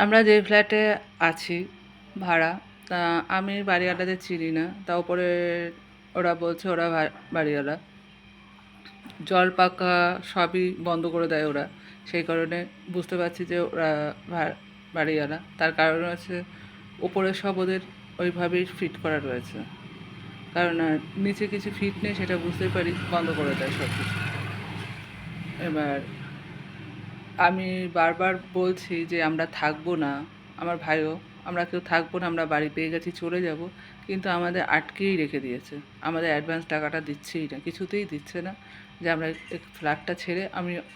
আমরা যে ফ্ল্যাটে আছি ভাড়া, তা আমি বাড়িওয়ালাদের চিনি না। তা ওপরে ওরা বলছে ওরা বাড়িওয়ালা। জল পাকা সবই বন্ধ করে দেয় ওরা। সেই কারণে বুঝতে পারছি যে ওরা বাড়িওয়ালা। তার কারণ হচ্ছে ওপরে সব ওদের ওইভাবেই ফিট করা রয়েছে। কারণ নিচে কিছু ফিট নেই সেটা বুঝতেই পারি, বন্ধ করে দেয় সব কিছু। এবার আমি বারবার বলছি যে আমরা থাকবো না, আমার ভাইও, আমরা কেউ থাকবো না, আমরা বাড়ি পেয়ে গেছি চলে যাব, কিন্তু আমাদের আটকেই রেখে দিয়েছে। আমাদের অ্যাডভান্স টাকাটা দিচ্ছেই না, কিছুতেই দিচ্ছে না যে আমরা এই ফ্ল্যাটটা ছেড়ে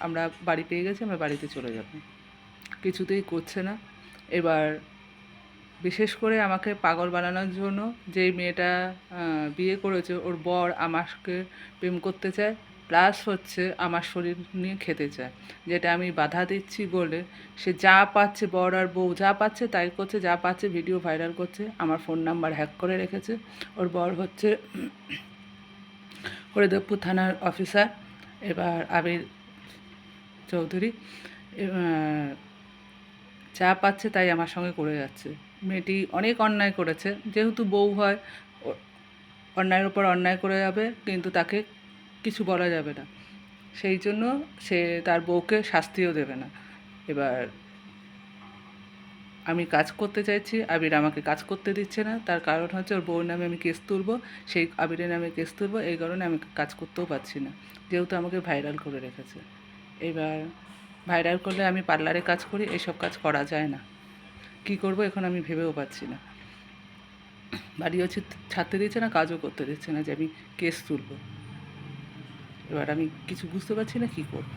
আমরা বাড়ি পেয়ে গেছি, আমরা বাড়িতে চলে যাব, কিছুতেই করছে না। এবার বিশেষ করে আমাকে পাগল বানানোর জন্য যেই মেয়েটা বিয়ে করেছে ওর বর আমাকে প্রেম করতে চায়, প্লাস হচ্ছে আমার শরীর নিয়ে খেতে চায়, যেটা আমি বাধা দিচ্ছি বলে সে যা পাচ্ছে, বর আর বউ যা পাচ্ছে তাই করছে, যা পাচ্ছে ভিডিও ভাইরাল করছে, আমার ফোন নাম্বার হ্যাক করে রেখেছে। ওর বর হচ্ছে হরিদেবপুর থানার অফিসার, এবার আবির চৌধুরী। যা পাচ্ছে তাই আমার সঙ্গে করে যাচ্ছে। মেয়েটি অনেক অন্যায় করেছে, যেহেতু বউ হয় অন্যায়ের উপর অন্যায় করে যাবে, কিন্তু তাকে কিছু বলা যাবে না, সেই জন্য সে তার বউকে শাস্তিও দেবে না। এবার আমি কাজ করতে চাইছি, আবির আমাকে কাজ করতে দিচ্ছে না, তার কারণ হচ্ছে ওর বউর নামে আমি কেস তুলব, সেই আবিরের নামে কেস তুলব, এই কারণে আমি কাজ করতেও পারছি না, যেহেতু আমাকে ভাইরাল করে রেখেছে। এবার ভাইরাল করলে আমি পার্লারে কাজ করি, এইসব কাজ করা যায় না, কী করব এখন আমি ভেবেও পাচ্ছি না। বাড়িও ছাড়তে দিচ্ছে না, কাজও করতে দিচ্ছে না, যে আমি কেস তুলব। এবার আমি কিছু বুঝতে পারছি না কী করব।